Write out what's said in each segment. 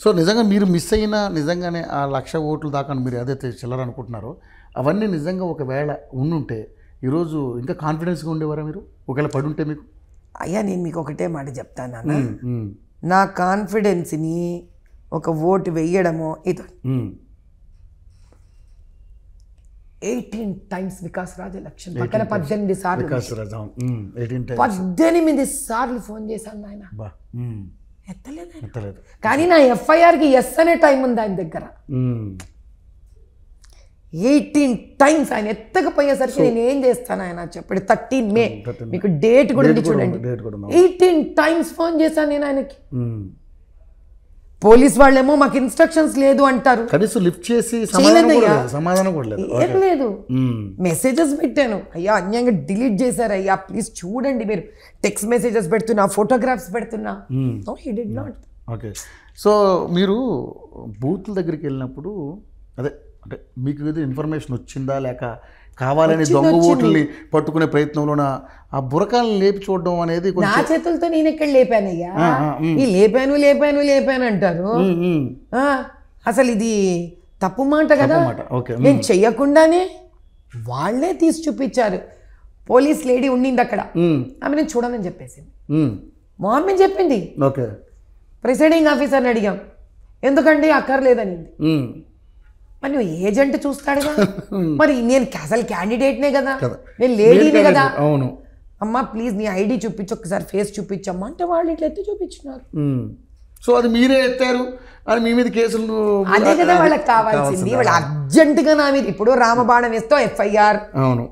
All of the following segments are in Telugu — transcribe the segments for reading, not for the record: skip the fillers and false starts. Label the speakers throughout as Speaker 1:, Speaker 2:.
Speaker 1: సో నిజంగా మీరు మిస్ అయిన నిజంగానే ఆ 1,00,000 ఓట్లు దాకా మీరు ఏదైతే చిల్లరనుకుంటున్నారో అవన్నీ నిజంగా ఒకవేళ ఉండుంటే ఈరోజు ఇంకా కాన్ఫిడెన్స్గా ఉండేవారా మీరు ఒకవేళ పడి ఉంటే మీకు?
Speaker 2: అయ్యా నేను మీకు ఒకటే మాట చెప్తాను నాన్న, నా కాన్ఫిడెన్స్ని ఒక ఓటు వెయ్యడమో ఇది 18 times వికాస్ రాజ్ ఎలక్షన్ పక్కన 18 సార్లు 18 సార్లు ఫోన్ చేశాను ఆయన, ఎత్తలేదు. కానీ నా ఎఫ్ఐఆర్కి ఎస్ అనే టైం ఉంది ఆయన దగ్గర. 18 times ఆయన ఎత్తకపోయేసరికి నేను ఏం చేస్తాను ఆయన చెప్పండి. 13 May మీకు డేట్ కూడా ఉంది చూడండి. 18 times ఫోన్ చేశాను నేను ఆయనకి. పోలీస్ వాళ్ళేమో మాకు ఇన్స్ట్రక్షన్స్ లేదు అంటారు,
Speaker 1: కనీసం లిఫ్ట్ చేసి సమాధానం కూడా లేదు,
Speaker 2: ఏం లేదు. మెసేజెస్ పెట్టాను, అయ్యా అన్యాయంగా డిలీట్ చేశారు అయ్యా ప్లీజ్ చూడండి, మీరు టెక్స్ట్ మెసేజెస్ పెడుతున్నా, ఫోటోగ్రాఫ్స్ పెడుతున్నా. No he did not.
Speaker 1: Okay. So మీరు బూత్ల దగ్గరికి వెళ్ళినప్పుడు అదే అంటే మీకు ఏదో ఇన్ఫర్మేషన్ వచ్చిందా లేక కావాలని దొంగ ఓట్లని పట్టుకునే ప్రయత్నంలోన ఆ బురకాలను లేపి చూడడం అనేది
Speaker 2: నా చేతులతో నేను ఎక్కడ లేపానయ్యా, ఈ లేపాను అంటారు. అసలు ఇది తప్పు మాట కదా, నేను చెయ్యకుండానే వాళ్ళే తీసి చూపించారు. పోలీస్ లేడీ ఉండింది అక్కడ, ఆమె నేను చూడనని చెప్పేసింది. మా అమ్మ చెప్పింది, ప్రిసైడింగ్ ఆఫీసర్ని అడిగాం ఎందుకండి అక్కర్లేదనింది. మరి నువ్వు ఏజెంట్ చూస్తాడుగా, మరి నేను అసలు క్యాండిడేట్నే కదా, నేను లేడీనే కదా.
Speaker 1: అవును
Speaker 2: అమ్మా ప్లీజ్ నీ ఐడి చూపించు, ఒకసారి ఫేస్ చూపించమ్మా అంటే వాళ్ళు ఇట్లా ఎత్తి చూపించినారు.
Speaker 1: సో అది మీరే ఎత్తారు అని మీ మీద కేసులు,
Speaker 2: అదే కదా వాళ్ళకి కావాల్సింది. వాళ్ళు అర్జెంటుగా నా మీద ఇప్పుడు రామబాణం వేస్తావు ఎఫ్ఐఆర్,
Speaker 1: అవును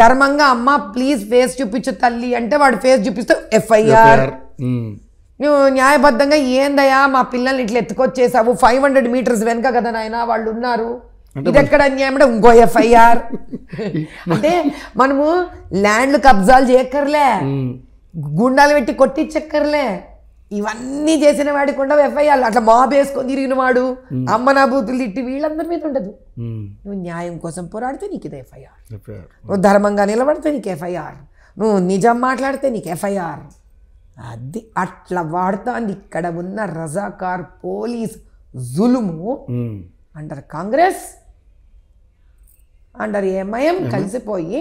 Speaker 2: ధర్మంగా అమ్మ ప్లీజ్ ఫేస్ చూపించు తల్లి అంటే వాడు ఫేస్ చూపిస్తావు ఎఫ్ఐఆర్. నువ్వు న్యాయబద్ధంగా ఏందయ్యా మా పిల్లల్ని ఇట్లా ఎత్తుకొచ్చేసావు, 500 meters వెనక కదా నాయన వాళ్ళు ఉన్నారు, ఇది ఎక్కడ అన్యాయం అంటే ఇంకో ఎఫ్ఐఆర్. అంటే మనము ల్యాండ్లు కబ్జాలు చేయక్కర్లే, గుండాలు పెట్టి కొట్టించక్కర్లే, ఇవన్నీ చేసిన వాడికి ఉండవు ఎఫ్ఐఆర్. అట్లా మాబ్ వేసుకొని తిరిగిన వాడు అమ్మ నా బూతులు తిట్టి వీళ్ళందరి మీద ఉండదు. నువ్వు న్యాయం కోసం పోరాడితే నీకు ఇది ఎఫ్ఐఆర్, నువ్వు ధర్మంగా నిలబడితే నీకు ఎఫ్ఐఆర్, నువ్వు నిజం మాట్లాడితే నీకు ఎఫ్ఐఆర్. అది అట్లా వాడుతుంది ఇక్కడ ఉన్న రజాకార్ పోలీస్ జులుము. అండర్ కాంగ్రెస్ అండర్ ఎంఐఎం కలిసిపోయి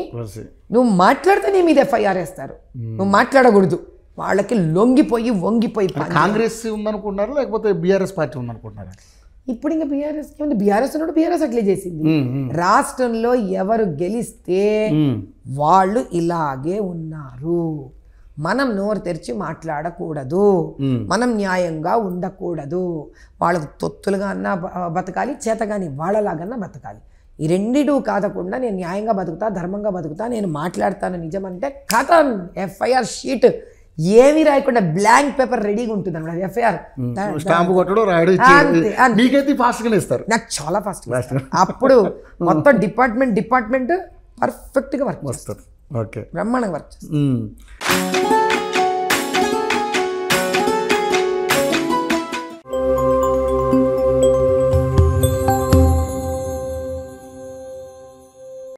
Speaker 2: నువ్వు మాట్లాడితే నీ మీద ఎఫ్ఐఆర్ వేస్తారు, నువ్వు మాట్లాడకూడదు. వాళ్ళకి లొంగిపోయి వంగిపోయి.
Speaker 1: కాంగ్రెస్ ఉందనుకుంటున్నారు లేకపోతే బీఆర్ఎస్ పార్టీ ఉందనుకుంటున్నారు?
Speaker 2: ఇప్పుడు ఇంకా బీఆర్ఎస్ ఉంది, బీఆర్ఎస్ ఉన్నాడు, బీఆర్ఎస్ అట్లే చేసింది. రాష్ట్రంలో ఎవరు గెలిస్తే వాళ్ళు ఇలాగే ఉన్నారు. మనం నోరు తెరిచి మాట్లాడకూడదు, మనం న్యాయంగా ఉండకూడదు. వాళ్ళకు తొత్తులుగా అన్నా బతకాలి, చేతగాని వాళ్ళలాగన్నా బతకాలి. ఈ రెండిటూ కాదకుండా నేను న్యాయంగా బతుకుతా, ధర్మంగా బతుకుతా, నేను మాట్లాడతాను నిజం అంటే కథం ఎఫ్ఐఆర్ షీట్ ఏమీ రాయకుండా బ్లాంక్ పేపర్ రెడీగా ఉంటుంది అన్నమాట. ఎఫ్ఐఆర్ నాకు చాలా ఫాస్ట్. అప్పుడు మొత్తం డిపార్ట్మెంట్ పర్ఫెక్ట్గా వర్క్ చేస్తారు, బ్రహ్మాండంగా వర్క్ చేస్తారు.